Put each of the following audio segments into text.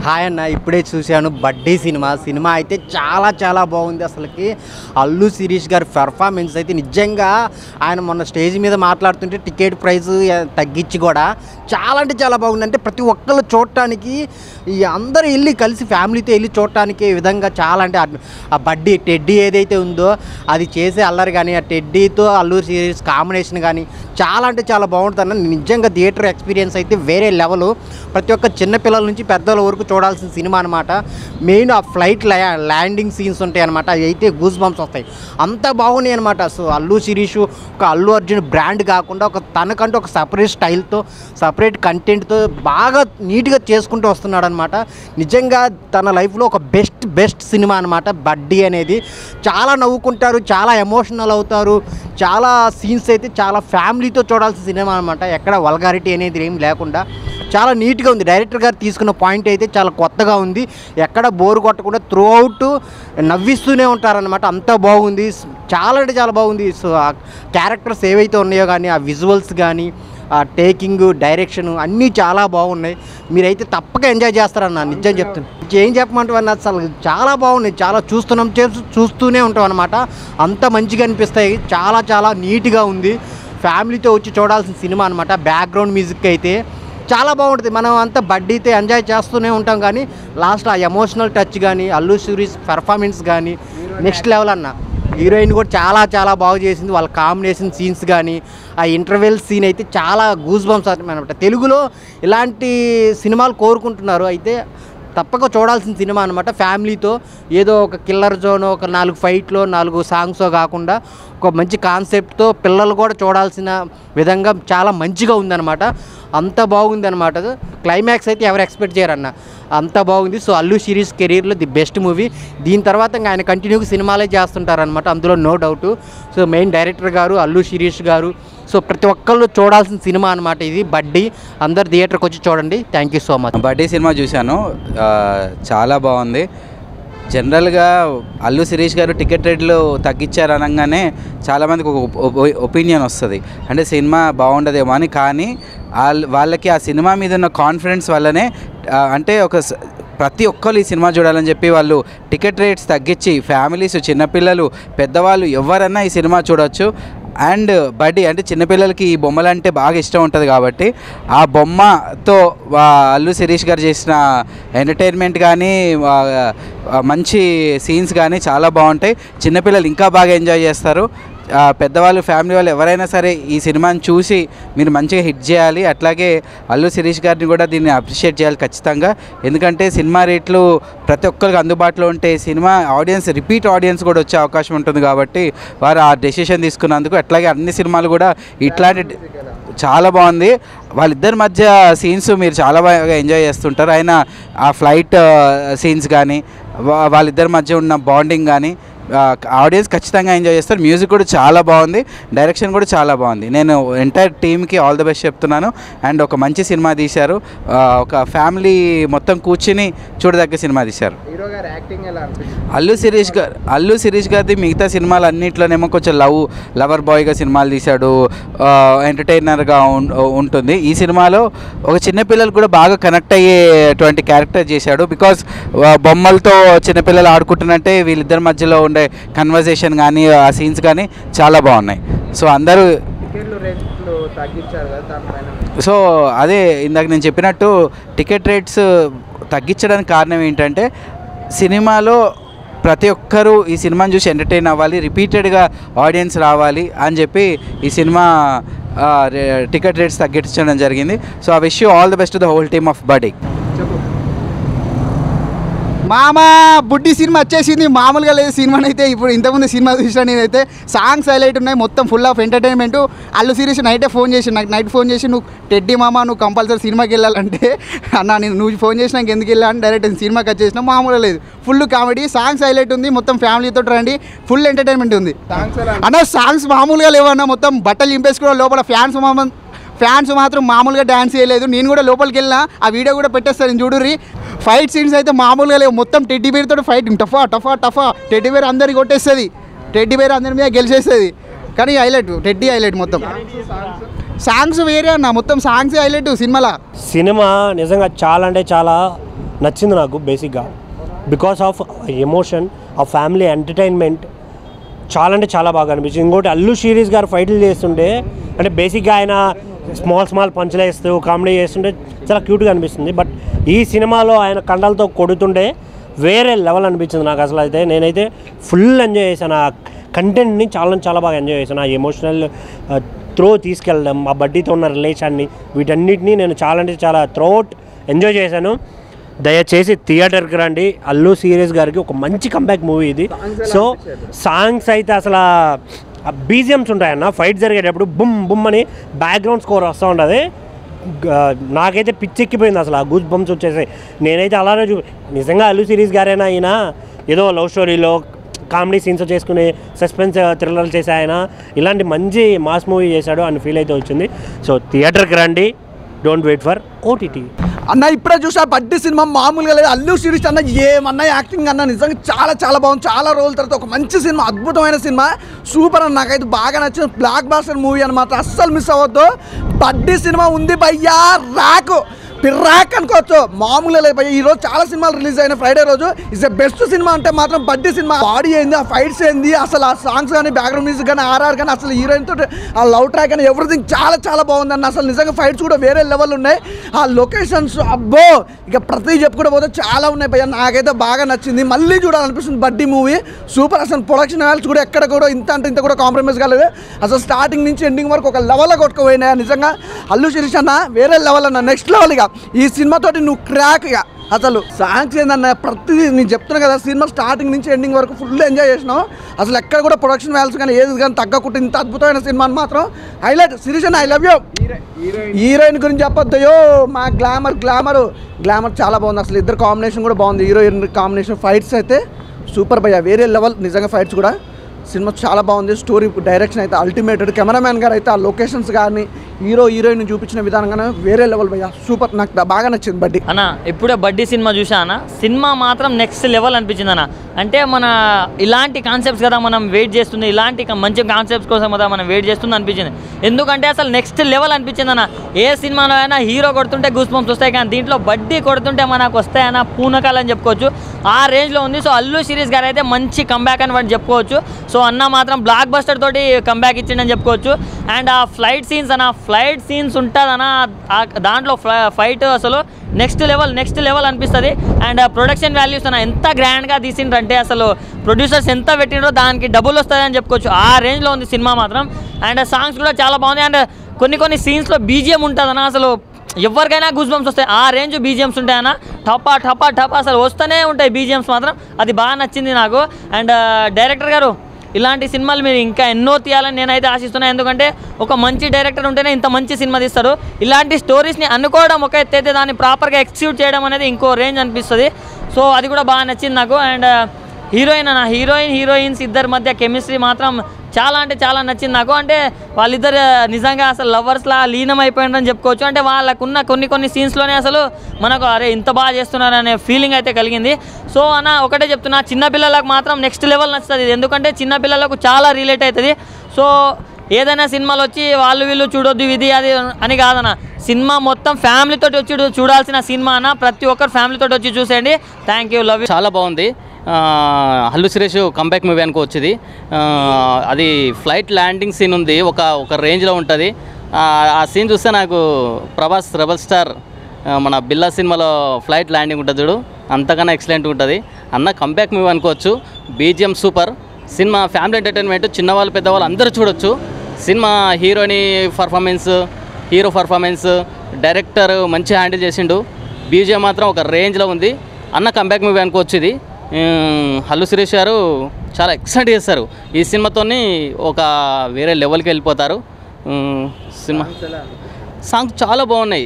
Hi అన్న, ఇప్పుడే చూశాను బడ్డీ సినిమా అయితే చాలా చాలా బాగుంది. అసలుకి అల్లు శిరీష్ గారి పెర్ఫార్మెన్స్ అయితే నిజంగా ఆయన మొన్న స్టేజ్ మీద మాట్లాడుతుంటే టికెట్ ప్రైస్ తగ్గించి కూడా చాలా అంటే చాలా బాగుంది. అంటే ప్రతి ఒక్కళ్ళు చూడటానికి ఈ అందరూ వెళ్ళి కలిసి ఫ్యామిలీతో వెళ్ళి చూడటానికి విధంగా చాలా అంటే ఆ బడ్డీ టెడ్డీ ఏదైతే ఉందో అది చేసే అల్లరి కానీ ఆ టెడ్డీతో అల్లు శిరీష్ కాంబినేషన్ కానీ చాలా అంటే చాలా బాగుంటుంది అన్న. నిజంగా థియేటర్ ఎక్స్పీరియన్స్ అయితే వేరే లెవెల్. ప్రతి ఒక్క చిన్నపిల్లల నుంచి పెద్దల వరకు చూడాల్సిన సినిమా అనమాట. మెయిన్ ఆ ఫ్లైట్ ల్యాండింగ్ సీన్స్ ఉంటాయి అనమాట, అవి అయితే గూస్ బంప్స్ వస్తాయి, అంత బాగున్నాయి అనమాట. సో అల్లు శిరీష్ ఒక అల్లు అర్జున్ బ్రాండ్ కాకుండా ఒక తనకంటూ ఒక సపరేట్ స్టైల్తో సపరేట్ కంటెంట్తో బాగా నీట్గా చేసుకుంటూ వస్తున్నాడు అనమాట. నిజంగా తన లైఫ్లో ఒక బెస్ట్ సినిమా అనమాట బడ్డీ అనేది. చాలా నవ్వుకుంటారు, చాలా ఎమోషనల్ అవుతారు. చాలా సీన్స్ అయితే చాలా ఫ్యామిలీతో చూడాల్సిన సినిమా అనమాట. ఎక్కడ వల్గారిటీ అనేది ఏం లేకుండా చాలా నీట్గా ఉంది. డైరెక్టర్ గారు తీసుకున్న పాయింట్ అయితే చాలా కొత్తగా ఉంది. ఎక్కడ బోరు కొట్టకుండా త్రూ అవుట్ నవ్విస్తూనే ఉంటారనమాట. అంత బాగుంది, చాలా అంటే చాలా బాగుంది. సో ఆ క్యారెక్టర్స్ ఏవైతే ఉన్నాయో కానీ ఆ విజువల్స్ కానీ ఆ టేకింగ్ డైరెక్షన్ అన్నీ చాలా బాగున్నాయి. మీరైతే తప్పక ఎంజాయ్ చేస్తారన్న, నిజం చెప్తున్నాను. ఏం చెప్పమంటావు అన్న, అసలు చాలా బాగున్నాయి. చాలా చూస్తూనే ఉంటాం అనమాట. అంత మంచిగా అనిపిస్తాయి. చాలా చాలా నీట్గా ఉంది. ఫ్యామిలీతో వచ్చి చూడాల్సిన సినిమా అనమాట. బ్యాక్గ్రౌండ్ మ్యూజిక్ అయితే చాలా బాగుంటుంది. మనం అంతా బడ్డీతో ఎంజాయ్ చేస్తూనే ఉంటాం కానీ లాస్ట్ ఆ ఎమోషనల్ టచ్ కానీ అల్లు శిరీష్ పెర్ఫార్మెన్స్ కానీ నెక్స్ట్ లెవెల్ అన్న. హీరోయిన్ కూడా చాలా చాలా బాగా చేసింది. వాళ్ళ కాంబినేషన్ సీన్స్ కానీ ఆ ఇంటర్వెల్ సీన్ అయితే చాలా గూస్ బంప్స్ అనమాట. తెలుగులో ఇలాంటి సినిమాలు కోరుకుంటున్నారు. అయితే తప్పక చూడాల్సిన సినిమా అనమాట. ఫ్యామిలీతో ఏదో ఒక కిల్లర్ జోన్, ఒక 4 ఫైట్లో 4 సాంగ్సో కాకుండా ఒక మంచి కాన్సెప్ట్తో పిల్లలు కూడా చూడాల్సిన విధంగా చాలా మంచిగా ఉందన్నమాట. అంత బాగుంది అనమాట. క్లైమాక్స్ అయితే ఎవరు ఎక్స్పెక్ట్ చేయరన్న, అంత బాగుంది. సో అల్లు శిరీష్ కెరీర్లో ది బెస్ట్ మూవీ. దీని తర్వాత ఇంకా ఆయన కంటిన్యూగా సినిమాలే చేస్తుంటారనమాట, అందులో no doubt. So main director గారు అల్లు శిరీష్ గారు. సో ప్రతి ఒక్కళ్ళు చూడాల్సిన సినిమా అనమాట ఇది బడ్డీ. అందరు థియేటర్కి వచ్చి చూడండి. Thank you so much. బడ్డీ సినిమా చూశాను, చాలా బాగుంది. జనరల్గా అల్లు శిరీష్ గారు టికెట్ రేట్లు తగ్గించారు అనగానే చాలామందికి ఒక ఒపీనియన్ వస్తుంది, అంటే సినిమా బాగుండదేమో అని. కానీ వాళ్ళకి ఆ సినిమా మీద ఉన్న కాన్ఫిడెన్స్ వల్లనే, అంటే ప్రతి ఒక్కరు ఈ సినిమా చూడాలని చెప్పి వాళ్ళు టికెట్ రేట్స్ తగ్గించి ఫ్యామిలీస్, చిన్నపిల్లలు, పెద్దవాళ్ళు ఎవరన్నా ఈ సినిమా చూడవచ్చు. అండ్ బడ్డీ అంటే చిన్నపిల్లలకి ఈ బొమ్మలు అంటే బాగా ఇష్టం ఉంటుంది కాబట్టి ఆ బొమ్మతో అల్లు శిరీష్ గారు చేసిన ఎంటర్టైన్మెంట్ కానీ మంచి సీన్స్ కానీ చాలా బాగుంటాయి. చిన్నపిల్లలు ఇంకా బాగా ఎంజాయ్ చేస్తారు. పెద్దవాళ్ళు, ఫ్యామిలీ వాళ్ళు ఎవరైనా సరే ఈ సినిమాని చూసి మీరు మంచిగా హిట్ చేయాలి. అట్లాగే అల్లు శిరీష్ గారిని కూడా దీన్ని అప్రిషియేట్ చేయాలి ఖచ్చితంగా. ఎందుకంటే సినిమా రేట్లు ప్రతి ఒక్కరికి అందుబాటులో ఉంటే సినిమా ఆడియన్స్, రిపీట్ ఆడియన్స్ కూడా వచ్చే అవకాశం ఉంటుంది కాబట్టి వారు ఆ డెసిషన్ తీసుకున్నందుకు. అట్లాగే అన్ని సినిమాలు కూడా ఇట్లాంటి చాలా బాగుంది. వాళ్ళిద్దరి మధ్య సీన్స్ మీరు చాలా బాగా ఎంజాయ్ చేస్తుంటారు. అయినా ఆ ఫ్లైట్ సీన్స్ కానీ వాళ్ళిద్దరి మధ్య ఉన్న బాండింగ్ కానీ ఆడియన్స్ ఖచ్చితంగా ఎంజాయ్ చేస్తారు. మ్యూజిక్ కూడా చాలా బాగుంది, డైరెక్షన్ కూడా చాలా బాగుంది. నేను ఎంటైర్ టీమ్కి ఆల్ ది బెస్ట్ చెప్తున్నాను. అండ్ ఒక మంచి సినిమా తీశారు, ఒక ఫ్యామిలీ మొత్తం కూర్చుని చూడదగ్గ సినిమా తీశారు. అల్లు శిరీష్ గారిది మిగతా సినిమాలు అన్నింటిలోనేమో కొంచెం లవర్ బాయ్గా సినిమాలు తీశాడు, ఎంటర్టైనర్గా ఉంటుంది. ఈ సినిమాలో ఒక చిన్నపిల్లలు కూడా బాగా కనెక్ట్ అయ్యేటువంటి క్యారెక్టర్ చేశాడు. బికాజ్ బొమ్మలతో చిన్నపిల్లలు ఆడుకుంటున్నట్టే వీళ్ళిద్దరి మధ్యలో ఉండే కన్వర్జేషన్ కానీ ఆ సీన్స్ కానీ చాలా బాగున్నాయి. సో అందరూ సో అదే ఇందాక నేను చెప్పినట్టు టికెట్ రేట్స్ తగ్గించడానికి కారణం ఏంటంటే సినిమాలో ప్రతి ఒక్కరూ ఈ సినిమాని చూసి ఎంటర్టైన్ అవ్వాలి, రిపీటెడ్గా ఆడియన్స్ రావాలి అని చెప్పి ఈ సినిమా టికెట్ రేట్స్ తగ్గించడం జరిగింది. So I wish you all the best to the whole team of బడ్డీ. మామ బుడ్డి సినిమా వచ్చేసింది, మామూలుగా లేదు సినిమాని అయితే. ఇప్పుడు ఇంతకుముందు సినిమా చూసినా నేనైతే, సాంగ్స్ హైలైట్ ఉన్నాయి, మొత్తం full of entertainment. Allu Sirish night phone చేసి నువ్వు టెడ్డీ మామ నువ్వు కంపల్సరీ సినిమాకి వెళ్ళాలంటే అన్న నువ్వు ఫోన్ చేసినాక ఎందుకు వెళ్ళాలని డైరెక్ట్ సినిమాకి వచ్చేసినా, మామూలుగా లేదు, ఫుల్ కామెడీ, సాంగ్స్ హైలైట్ ఉంది, మొత్తం ఫ్యామిలీతో రండి, ఫుల్ ఎంటర్టైన్మెంట్ ఉంది అన్న. సాంగ్స్ మామూలుగా లేవన్నా, మొత్తం బట్టలు చింపేసుకోవడం, లోపల ఫ్యాన్స్ మాత్రం మామూలుగా డ్యాన్స్ చేయలేదు. నేను కూడా లోపలికి వెళ్ళినా, ఆ వీడియో కూడా పెట్టేస్తాను చూడుర్రి. ఫైట్ సీన్స్ అయితే మామూలుగా లేవు, మొత్తం టెడ్డీ బేర్ తోటి ఫైట్, టఫా టెడ్డీ బేర్ అందరికి కొట్టేస్తుంది, టెడ్డీ బేర్ అందరి మీద గెలిచేస్తుంది. కానీ టెడ్డీ హైలైట్. మొత్తం సాంగ్స్ వేరే అన్న, మొత్తం సాంగ్స్ హైలైట్ సినిమాలో. సినిమా నిజంగా చాలా అంటే చాలా నచ్చింది నాకు బేసిక్గా. బికాస్ ఆఫ్ ఎమోషన్, ఆ ఫ్యామిలీ ఎంటర్టైన్మెంట్ చాలా అంటే చాలా బాగా అనిపించింది. ఇంకోటి అల్లు శిరీష్ గారు ఫైట్లు చేస్తుంటే అంటే బేసిక్గా ఆయన స్మాల్ పంచులు వేస్తూ కామెడీ చేస్తుంటే చాలా క్యూట్గా అనిపిస్తుంది. బట్ ఈ సినిమాలో ఆయన కండలతో కొడుతుంటే వేరే లెవెల్ అనిపించింది నాకు. అసలు అయితే నేనైతే ఫుల్ ఎంజాయ్ చేశాను. ఆ కంటెంట్ని చాలా బాగా ఎంజాయ్ చేశాను. ఆ ఎమోషనల్ త్రో తీసుకెళ్ళడం, ఆ బడ్డీతో ఉన్న రిలేషన్ని, వీటన్నిటిని నేను చాలా అంటే చాలా త్రోఅవుట్ ఎంజాయ్ చేశాను. దయచేసి థియేటర్కి రండి. అల్లు శిరీష్ గారికి ఒక మంచి కంబ్యాక్ మూవీ ఇది. సో సాంగ్స్ అయితే అసలు బీజిఎమ్స్ ఉంటాయన్న, ఫైట్ జరిగేటప్పుడు బుమ్ బుమ్ అని బ్యాక్గ్రౌండ్ స్కోర్ వస్తూ ఉంటుంది. నాకైతే పిచ్చెక్కిపోయింది అసలు, ఆ గూస్ బంప్స్ వచ్చేసాయి. నేనైతే అలానే నిజంగా అల్లు శిరీష్ గారైనా ఆయన ఏదో లవ్ స్టోరీలో కామెడీ సీన్స్ చేసుకుని సస్పెన్స్ థ్రిల్లర్లు చేసే ఆయన ఇలాంటి మంచి మాస్ మూవీ చేశాడు అని ఫీల్ అయితే వచ్చింది. సో థియేటర్కి రండి, డోంట్ వెయిట్ ఫర్ ఓటీటీ. అన్న ఇప్పుడే చూసా బడ్డీ సినిమా మామూలుగా లేదు. అల్లు శిరీష్ అన్న ఏమన్నా యాక్టింగ్ అన్న నిజంగా చాలా బాగుంది. చాలా రోజుల తర్వాత ఒక మంచి సినిమా, అద్భుతమైన సినిమా, సూపర్ అన్న. నాకైతే బాగా నచ్చింది. బ్లాక్ బాస్టర్ మూవీ అని మాత్రం అస్సలు మిస్ అవ్వద్దు. బడ్డీ సినిమా ఉంది భయ్యా, పిర్రాక్ అనుకోవచ్చు, మామూలుగా లేదు భయ్య. ఈరోజు చాలా సినిమాలు రిలీజ్ అయిన ఫ్రైడే రోజు ఇస్ ద బెస్ట్ సినిమా అంటే మాత్రం బడ్డీ సినిమా. బాడీ ఏంది, ఆ ఫైట్స్ ఏంది, అసలు ఆ సాంగ్స్ కానీ బ్యాక్గ్రౌండ్ మ్యూజిక్ కానీ ఆర్ఆర్ కానీ అసలు హీరోయిన్ తోటి ఆ లవ్ ట్రాక్ కానీ ఎవ్రీథింగ్ చాలా బాగుందన్న. అసలు నిజంగా ఫైట్స్ కూడా వేరే లెవెల్ ఉన్నాయి. ఆ లొకేషన్స్ అబ్బో ఇక ప్రతి చెప్పుకుంటూ పోతే చాలా ఉన్నాయి భయ్య. నాకైతే బాగా నచ్చింది, మళ్ళీ చూడాలనిపిస్తుంది బడ్డీ మూవీ. సూపర్. అసలు ప్రొడక్షన్ వాల్యూస్ కూడా ఎక్కడ కూడా ఇంత కూడా కాంప్రమైజ్ కాలేదు. అసలు స్టార్టింగ్ నుంచి ఎండింగ్ వరకు ఒక లెవెల్లో కొట్టుకుపోయినాయి. నిజంగా అల్లు శిరీష్ అన్న వేరే లెవెల్ అన్న, నెక్స్ట్ లెవెల్. ఇక ఈ సినిమాతోటి నువ్వు క్రాక్. ఇక అసలు సాంగ్స్ ఏందన్న, ప్రతిదీ నేను చెప్తున్నా కదా, సినిమా స్టార్టింగ్ నుంచి ఎండింగ్ వరకు ఫుల్ ఎంజాయ్ చేసినావు. అసలు ఎక్కడ కూడా ప్రొడక్షన్ వాల్యూస్ కానీ ఏది కానీ తగ్గకుండా ఇంత అద్భుతమైన సినిమాని మాత్రం హైలైట్. శిరీష్ అన్న ఐ లవ్ యూ. హీరోయిన్ గురించి చెప్పొద్దయో, మా గ్లామర్ చాలా బాగుంది. అసలు ఇద్దరు కాంబినేషన్ కూడా బాగుంది. హీరోయిన్ కాంబినేషన్, ఫైట్స్ అయితే సూపర్ భయ్య, వేరే లెవెల్. నిజంగా ఫైట్స్ కూడా సినిమా చాలా బాగుంది. స్టోరీ డైరెక్షన్ అయితే అల్టిమేటెడ్. కెమెరామ్యాన్ గారు అయితే ఆ లొకేషన్స్ కానీ హీరోయిన్ చూపించిన విధానం కానీ వేరే లెవెల్ భయ్య, సూపర్. నాకు బాగా నచ్చింది బడ్డీ అన్న. ఇప్పుడే బడ్డీ సినిమా చూసా అన్న, సినిమా మాత్రం నెక్స్ట్ లెవెల్ అనిపించింది అన్న. అంటే మన ఇలాంటి కాన్సెప్ట్స్ కదా మనం వెయిట్ చేస్తుంది, ఇలాంటి మంచి కాన్సెప్ట్స్ కోసం కదా మనం వెయిట్ చేస్తుంది అనిపించింది. ఎందుకంటే అసలు నెక్స్ట్ లెవెల్ అనిపించింది అన్న. ఏ సినిమాలో అయినా హీరో కొడుతుంటే గూస్ బంప్స్ వస్తాయి, కానీ దీంట్లో బడ్డీ కొడుతుంటే మనకు వస్తాయన్న పూనకాలని చెప్పుకోవచ్చు. ఆ రేంజ్లో ఉంది. సో అల్లు శిరీష్ గారు అయితే మంచి కంబ్యాక్ అని వాటి చెప్పుకోవచ్చు. సో అన్న మాత్రం బ్లాక్ బస్టర్ తోటి కంబ్యాక్ ఇచ్చిండని చెప్పుకోవచ్చు. అండ్ ఆ ఫ్లైట్ సీన్స్ ఉంటుందన్న, దాంట్లో ఫైట్ అసలు నెక్స్ట్ లెవెల్ అనిపిస్తుంది. అండ్ ప్రొడక్షన్ వాల్యూస్ అన్న ఎంత గ్రాండ్గా తీసిండ్రంటే అసలు ప్రొడ్యూసర్స్ ఎంత పెట్టిండ్రో దానికి డబుల్ వస్తుంది అని చెప్పుకోవచ్చు. ఆ రేంజ్లో ఉంది సినిమా మాత్రం. అండ్ సాంగ్స్ కూడా చాలా బాగుంది. అండ్ కొన్ని సీన్స్లో బీజిఎం ఉంటుందన్న, అసలు ఎవరికైనా గూస్ బంప్స్ వస్తాయి. ఆ రేంజ్ బీజిఎమ్స్ ఉంటాయన్న, టపా అసలు వస్తూనే ఉంటాయి బీజిఎమ్స్ మాత్రం. అది బాగా నచ్చింది నాకు. అండ్ డైరెక్టర్ గారు ఇలాంటి సినిమాలు మీరు ఇంకా ఎన్నో తీయాలని నేనైతే ఆశిస్తున్నాను. ఎందుకంటే ఒక మంచి డైరెక్టర్ ఉంటేనే ఇంత మంచి సినిమా తీస్తారు. ఇలాంటి స్టోరీస్ని అనుకోవడం ఒక ఎత్తు అయితే దాన్ని ప్రాపర్గా ఎక్స్క్యూట్ చేయడం అనేది ఇంకో రేంజ్ అనిపిస్తుంది. సో అది కూడా బాగా నచ్చింది నాకు. అండ్ హీరోయిన్స్ ఇద్దరి మధ్య కెమిస్ట్రీ మాత్రం చాలా నచ్చింది నాకు. అంటే వాళ్ళిద్దరు నిజంగా అసలు లవర్స్లా లీనం అయిపోయిందని చెప్పుకోవచ్చు. అంటే వాళ్ళకున్న కొన్ని సీన్స్లోనే అసలు మనకు అరే ఇంత బాగా చేస్తున్నారు అనే ఫీలింగ్ అయితే కలిగింది. సో అన్న ఒకటే చెప్తున్నా, చిన్నపిల్లలకు మాత్రం నెక్స్ట్ లెవెల్ నచ్చుతుంది. ఎందుకంటే చిన్నపిల్లలకు చాలా రిలేట్ అవుతుంది. సో ఏదైనా సినిమాలు వచ్చి వీళ్ళు చూడొద్దు ఇది అది అని కాదన్న, సినిమా మొత్తం ఫ్యామిలీతో వచ్చి చూడాల్సిన సినిమా అన్న. ప్రతి ఒక్కరు ఫ్యామిలీతో వచ్చి చూసేయండి. Thank you, love you. చాలా బాగుంది. అల్లు శిరీష్ కంబ్యాక్ మూవీ అనుకోవచ్చు ఇది. అది ఫ్లైట్ ల్యాండింగ్ సీన్ ఉంది, ఒక రేంజ్లో ఉంటుంది. ఆ సీన్ చూస్తే నాకు ప్రభాస్ రెబల్ స్టార్ మన బిల్లా సినిమాలో ఫ్లైట్ ల్యాండింగ్ ఉంటుంది చూడు, అంతకన్నా ఎక్సలెంట్ ఉంటుంది అన్న. కంబ్యాక్ మూవీ అనుకోవచ్చు. BGM super. Cinema family entertainment, చిన్నవాళ్ళు పెద్దవాళ్ళు అందరూ చూడొచ్చు. సినిమా హీరో పర్ఫార్మెన్స్ డైరెక్టర్ మంచిగా హ్యాండిల్ చేసిండు. బీజిఎం మాత్రం ఒక రేంజ్లో ఉంది అన్న. కంబ్యాక్ మూవీ అనుకోవచ్చు ఇది. అల్లు శిరీష్ గారు చాలా ఎక్సైట్ చేస్తారు ఈ సినిమాతోని, ఒక వేరే లెవెల్కి వెళ్ళిపోతారు. సినిమా సాంగ్స్ చాలా బాగున్నాయి.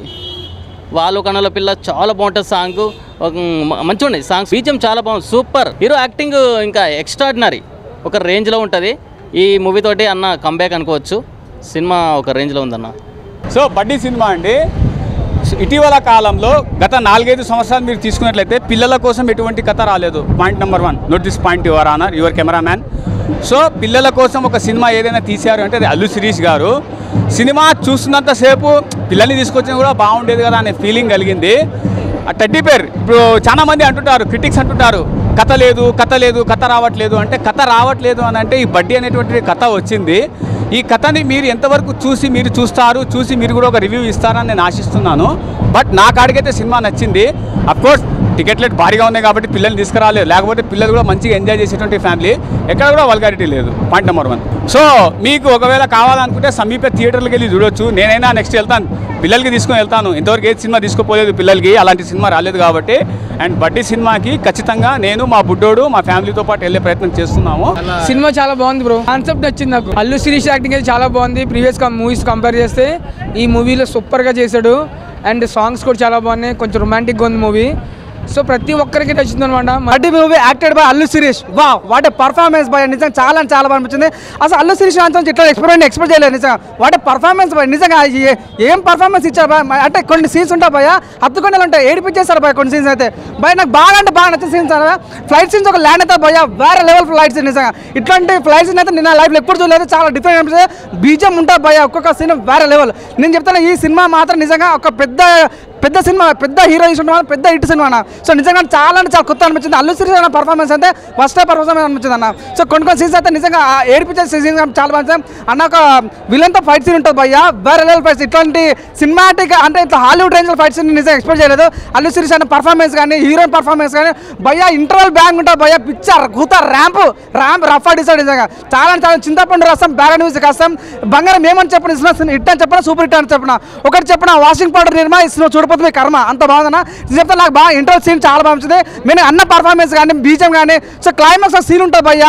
వాళ్ళు కనుల పిల్ల చాలా బాగుంటుంది సాంగ్, మంచిగా ఉన్నాయి సాంగ్స్. బీజిఎం చాలా బాగుంది, సూపర్. హీరో యాక్టింగ్ ఇంకా ఎక్స్ట్రాడినరీ, ఒక రేంజ్లో ఉంటుంది. ఈ మూవీ తోటి అన్న కంబ్యాక్ అనుకోవచ్చు. సినిమా ఒక రేంజ్లో ఉందన్న. సో బడ్డీ సినిమా అండి, ఇటీవల కాలంలో గత 4-5 సంవత్సరాలు మీరు తీసుకున్నట్లయితే పిల్లల కోసం ఎటువంటి కథ రాలేదు. Point number 1, note this point your honour, your cameraman. So పిల్లల కోసం ఒక సినిమా ఏదైనా తీశారు అంటే అది అల్లు శిరీష్ గారు. సినిమా చూస్తున్నంతసేపు పిల్లల్ని తీసుకొచ్చినా కూడా బాగుండేది కదా అనే ఫీలింగ్ కలిగింది. ఆ టెడ్డీ బేర్. ఇప్పుడు చాలా మంది అంటుంటారు, క్రిటిక్స్ అంటుంటారు కథ లేదు కథ రావట్లేదు అంటే, కథ రావట్లేదు అని అంటే ఈ బడ్డీ అనేటువంటి కథ వచ్చింది. ఈ కథని మీరు ఎంతవరకు చూసి మీరు కూడా ఒక రివ్యూ ఇస్తారని నేను ఆశిస్తున్నాను. బట్ నా కాడికైతే సినిమా నచ్చింది. అఫ్కోర్స్ టికెట్ రేట్ భారీగా ఉన్నాయి కాబట్టి పిల్లల్ని తీసుకురాలేదు, లేకపోతే పిల్లలు కూడా మంచిగా ఎంజాయ్ చేసేటువంటి ఫ్యామిలీ. ఎక్కడ కూడా వల్గారిటీ లేదు, పాయింట్ నెంబర్ 1. సో మీకు ఒకవేళ కావాలనుకుంటే సమీప థియేటర్లకు వెళ్ళి చూడొచ్చు. నేనైనా నెక్స్ట్ వెళ్తాను, పిల్లలకి తీసుకొని వెళ్తాను. ఇంతవరకు ఏది సినిమా తీసుకోపోలేదు పిల్లలకి, అలాంటి సినిమా రాలేదు కాబట్టి. అండ్ బడ్డీ సినిమాకి ఖచ్చితంగా నేను, మా బుడ్డోడు, మా ఫ్యామిలీతో పాటు వెళ్ళే ప్రయత్నం చేస్తున్నాము. సినిమా చాలా బాగుంది బ్రో, కాన్సెప్ట్ నచ్చింది నాకు. అల్లు శిరీష్ యాక్టింగ్ అయితే చాలా బాగుంది. ప్రీవియస్ మూవీస్ కంపేర్ చేస్తే ఈ మూవీలో సూపర్గా చేశాడు. అండ్ సాంగ్స్ కూడా చాలా బాగున్నాయి, కొంచెం రొమాంటిక్గా ఉంది మూవీ. సో ప్రతి ఒక్కరికి నచ్చింది అనమాట. Buddy movie acted by Allu Sirish. వా వాట్ ఏ పర్ఫార్మెన్స్ బై, నిజంగా చాలా బాగా అనిపించింది. అసలు అల్లు శిరీష్ అంతా ఇట్లా ఎక్స్పెక్ట్ చేయలేదు నిజంగా. వాట్ ఏ పర్ఫార్మెన్స్ బై, నిజంగా ఏం పర్ఫార్మెన్స్ ఇచ్చారు బా. అంటే కొన్ని సీన్స్ ఉంటాయి భయ, హత్తుకొండలు ఉంటాయి, ఏడిపించేస్తారు భయ కొన్ని సీన్స్ అయితే. భయ నాకు బాగా నచ్చిన సీన్స్ ఫ్లైట్ సీన్స్. ఒక ల్యాండ్ అయితే భయ వేరే లెవెల్ ఫ్లైట్ సీన్. నిజంగా ఇట్లాంటి ఫ్లైట్ సీన్ అయితే నేను లైఫ్లో ఎప్పుడు చూడలేదు, చాలా డిఫరెంట్ అనిపిస్తుంది. బీజం ఉంటుంది భయ, ఒక్కొక్క సీన్ వేరే లెవెల్. నేను చెప్తాను ఈ సినిమా మాత్రం నిజంగా ఒక పెద్ద సినిమా, పెద్ద హీరో ఇష్టం, పెద్ద హిట్ సినిమా. సో నిజంగా చాలా కొత్త అనిపించింది. అల్లు శిరీష్ అన్న పర్ఫార్మెన్స్ అయితే ఫస్ట్ పర్ఫార్మెన్స్ అనిపించింది అన్న. సో కొన్ని సీన్స్ అయితే నిజంగా ఏడిపించే సీన్స్ చాలా బాగుంది అన్న. ఒక విలన్తో ఫైట్ సీన్ ఉంటుంది భయ్య, వేరే లెవెల్ ఫైట్స్. ఇట్లాంటి సినిమాటిక్ అంటే ఇట్లా హాలీవుడ్ రేంజ్లో ఫైట్ సీన్ నిజంగా ఎక్స్పెక్ట్ చేయలేదు. అల్లు శిరీష్ అన్న పర్ఫార్మెన్స్ కానీ, హీరోయిన్ పర్ఫార్మెన్స్ కానీ భయ్య ఇంటర్వల్ బ్యాంగ్ ఉంటుంది భయ్య. పిక్చర్ ర్యాంప్ రఫ్ డిసైడ్ నిజంగా చాలా చింతపండు రసం, బ్యాగ్ న్యూస్ కష్టం, బంగారం ఏమని చెప్పిన హిట్ అని చెప్పిన, సూపర్ హిట్ అని చెప్పిన. ఒకటి చెప్పిన వాషింగ్ పౌడర్ నిర్మా ఇస్తున్న చూడపోతే మీ కర్మ, అంత బాగుందన్న. చెప్తే నాకు బాగా ఇంటర్వల్ సీన్ చాలా బాగుంది. నేను అన్న పర్ఫార్మెన్స్ కానీ, బీజం కానీ, సో క్లైమాక్స్ సీన్ ఉంటుంది భయ్య,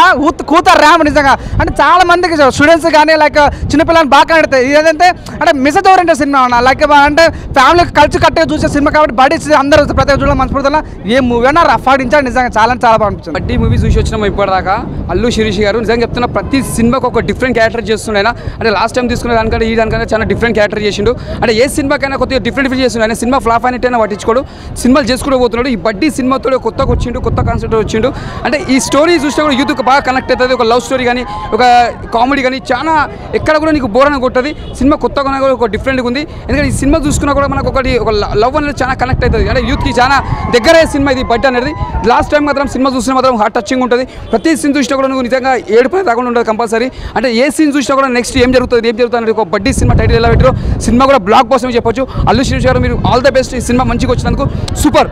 కూతారు ర్యాంప్ నిజంగా. అంటే చాలా మందికి స్టూడెంట్స్ కానీ లైక్ చిన్నపిల్లలు బాగా కనెడతాయి. ఏదంటే అంటే మిసెస్ ఓరియంటెడ్ సినిమా అన్న, లైక్ అంటే ఫ్యామిలీ కలిసి కట్టగా చూసే సినిమా కాబట్టి బడ్డీ అందరూ ప్రతి ఒక్క చూడాలి మనస్ఫూర్తిలో. ఏ మూవీ అన్నా రఫ్ ఆడించాడు నిజంగా, చాలా బాగా అనిపించింది. బడ్డీ మూవీ చూసి వచ్చినాము ఇప్పటిదాకా. అల్లు శిరీష్ గారు నిజంగా చెప్తున్నా, ప్రతి సినిమాకి ఒక డిఫరెంట్ క్యారెక్టర్ చేస్తున్నాయి. అంటే లాస్ట్ టైం తీసుకునే దానికంటే ఈ దానికంటే చాలా డిఫరెంట్ క్యారెక్టర్ చేసిండు. అంటే ఏ సినిమాకైనా కొద్దిగా డిఫరెంట్ చేస్తున్నాడు. ఆయన సినిమా ఫ్లాప్ అయినట్టయినా పట్టించుకోడు, సినిమాలు చేసుకుంటూ పోతున్నాడు. ఈ బడ్డీ సినిమాతో కొత్తగా వచ్చిండు, కొత్త కాన్సెప్ట్ వచ్చిండు. అంటే ఈ స్టోరీ చూస్తే కూడా యూత్కి బాగా కనెక్ట్ అవుతుంది. ఒక లవ్ స్టోరీ కానీ, ఒక కామెడీ కానీ, చాలా ఎక్కడ కూడా నీకు బోర్ అని కొట్టది. సినిమా కొత్తగా కూడా ఒక డిఫరెంట్గా ఉంది. ఎందుకంటే ఈ సినిమా చూసుకున్నా కూడా మనకు ఒక లవ్ అనేది చాలా కనెక్ట్ అవుతుంది. అంటే యూత్కి చాలా దగ్గర సినిమా ఇది బడ్డీ అనేది. లాస్ట్ టైం మాత్రం సినిమా చూసినా మాత్రం హార్ట్ టచింగ్ ఉంటుంది. ప్రతి సీన్ చూసినా కూడా నువ్వు నిజంగా ఏడుపై రాకుండా ఉంటుంది కంపల్సరీ. అంటే ఏ సీన్ చూసినా కూడా నెక్స్ట్ ఏం జరుగుతుంది అనేది ఒక బడ్డీ సినిమా టైటిల్ ఎలా పెట్టారో సినిమా కూడా బ్లాక్ బస్టర్ చెప్పొచ్చు. అల్లు శిరీష్ గారు మీరు ఆల్ ద బెస్ట్. ఈ సినిమా మంచిగా వచ్చినందుకు సూపర్.